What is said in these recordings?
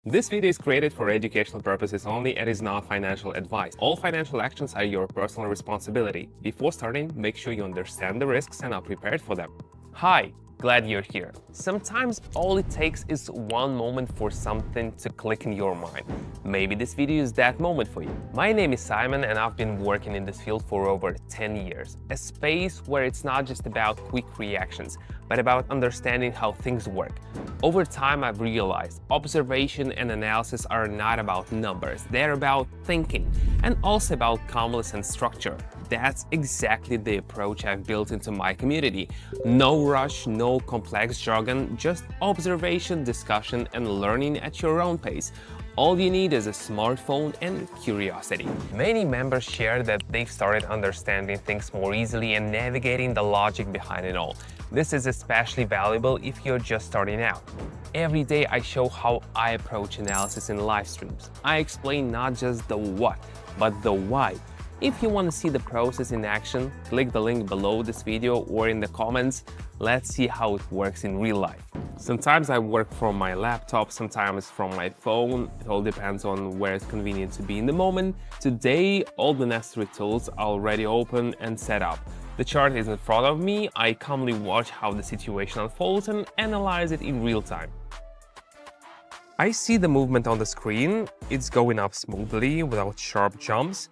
This video is created for educational purposes only and is not financial advice. All financial actions are your personal responsibility. Before starting, make sure you understand the risks and are prepared for them. Hi, glad you're here. Sometimes all it takes is one moment for something to click in your mind. Maybe this video is that moment for you. My name is Simon and I've been working in this field for over 10 years. A space where it's not just about quick reactions, but about understanding how things work. Over time, I've realized observation and analysis are not about numbers, they're about thinking, and also about calmness and structure. That's exactly the approach I've built into my community. No rush, no complex jargon, just observation, discussion, and learning at your own pace. All you need is a smartphone and curiosity. Many members share that they've started understanding things more easily and navigating the logic behind it all. This is especially valuable if you're just starting out. Every day I show how I approach analysis in live streams. I explain not just the what, but the why. If you want to see the process in action, click the link below this video or in the comments. Let's see how it works in real life. Sometimes I work from my laptop, sometimes from my phone. It all depends on where it's convenient to be in the moment. Today, all the necessary tools are already open and set up. The chart is in front of me. I calmly watch how the situation unfolds and analyze it in real time. I see the movement on the screen. It's going up smoothly without sharp jumps.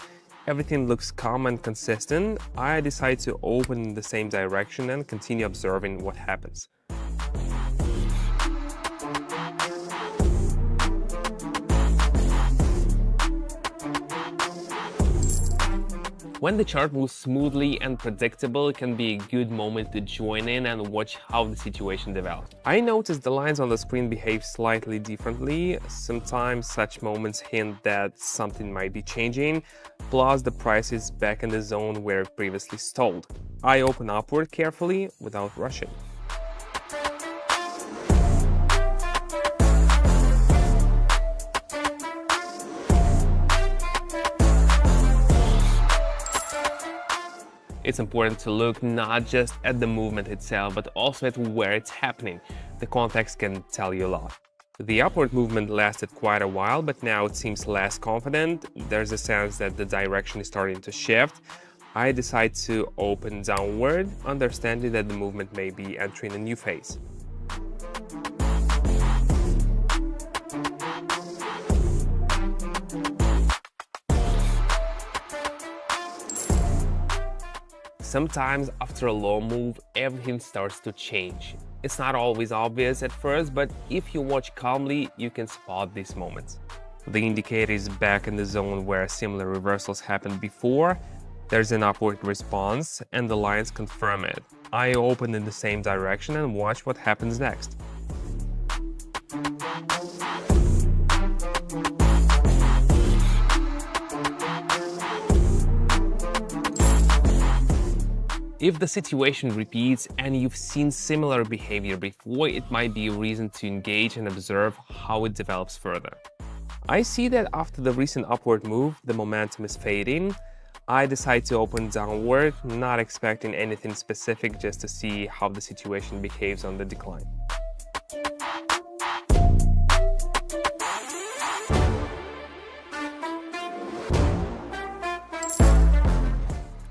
Everything looks calm and consistent. I decide to open in the same direction and continue observing what happens. When the chart moves smoothly and predictable, it can be a good moment to join in and watch how the situation develops. I notice the lines on the screen behave slightly differently. Sometimes such moments hint that something might be changing, plus the price is back in the zone where it previously stalled. I open upward carefully without rushing. It's important to look not just at the movement itself, but also at where it's happening. The context can tell you a lot. The upward movement lasted quite a while, but now it seems less confident. There's a sense that the direction is starting to shift. I decide to open downward, understanding that the movement may be entering a new phase. Sometimes after a low move, everything starts to change. It's not always obvious at first, but if you watch calmly, you can spot these moments. The indicator is back in the zone where similar reversals happened before. There's an upward response, and the lines confirm it. I open in the same direction and watch what happens next. If the situation repeats and you've seen similar behavior before, it might be a reason to engage and observe how it develops further. I see that after the recent upward move, the momentum is fading. I decide to open downward, not expecting anything specific, just to see how the situation behaves on the decline.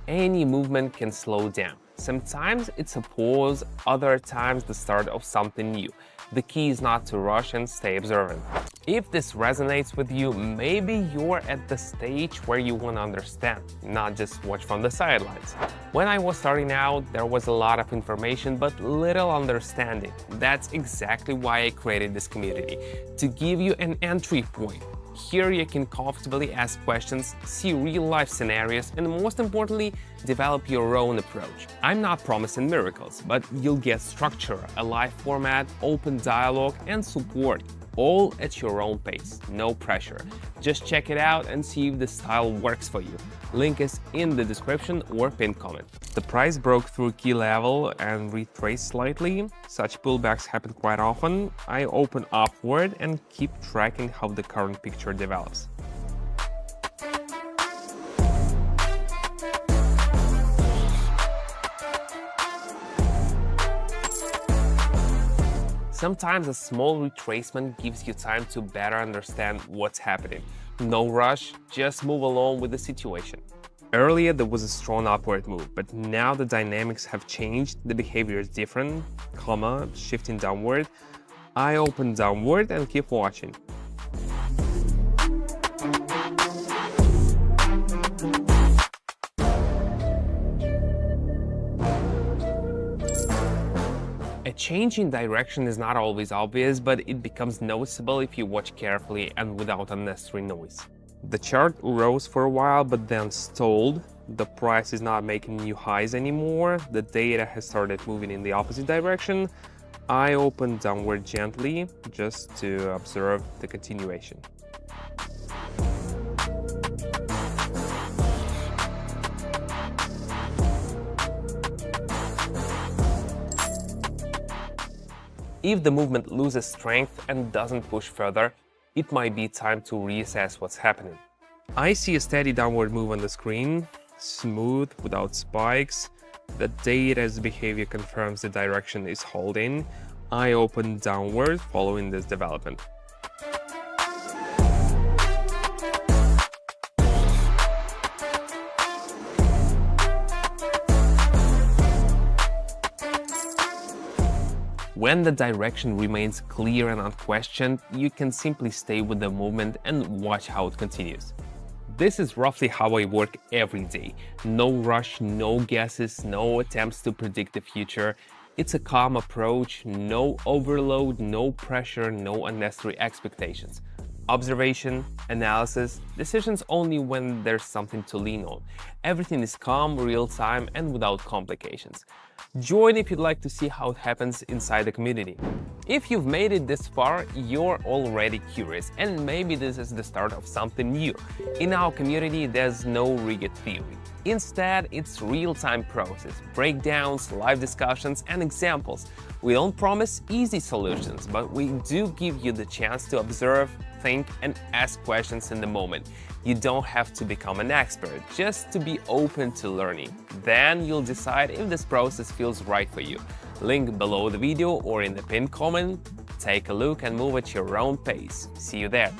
Any movement can slow down. Sometimes it's a pause, other times the start of something new. The key is not to rush and stay observant. If this resonates with you, maybe you're at the stage where you want to understand, not just watch from the sidelines. When I was starting out, there was a lot of information but little understanding. That's exactly why I created this community, to give you an entry point. Here you can comfortably ask questions, see real-life scenarios, and most importantly, develop your own approach. I'm not promising miracles, but you'll get structure, a live format, open dialogue, and support, all at your own pace. No pressure. Just check it out and see if the style works for you. Link is in the description or pinned comment. The price broke through key level and retraced slightly. Such pullbacks happen quite often. I open upward and keep tracking how the current picture develops. Sometimes a small retracement gives you time to better understand what's happening. No rush, just move along with the situation. Earlier there was a strong upward move, but now the dynamics have changed, the behavior is different, shifting downward. I open downward and keep watching. A change in direction is not always obvious, but it becomes noticeable if you watch carefully and without unnecessary noise. The chart rose for a while but then stalled. The price is not making new highs anymore. The data has started moving in the opposite direction. I opened downward gently just to observe the continuation. If the movement loses strength and doesn't push further, it might be time to reassess what's happening. I see a steady downward move on the screen, smooth, without spikes. The data's behavior confirms the direction is holding. I open downward following this development. When the direction remains clear and unquestioned, you can simply stay with the movement and watch how it continues. This is roughly how I work every day. No rush, no guesses, no attempts to predict the future. It's a calm approach, no overload, no pressure, no unnecessary expectations. Observation, analysis, decisions only when there's something to lean on. Everything is calm, real-time, and without complications. Join if you'd like to see how it happens inside the community. If you've made it this far, you're already curious, and maybe this is the start of something new. In our community, there's no rigid theory. Instead, it's real-time process, breakdowns, live discussions, and examples. We don't promise easy solutions, but we do give you the chance to observe, think, and ask questions in the moment. You don't have to become an expert, just to be open to learning. Then you'll decide if this process feels right for you. Link below the video or in the pinned comment. Take a look and move at your own pace. See you there.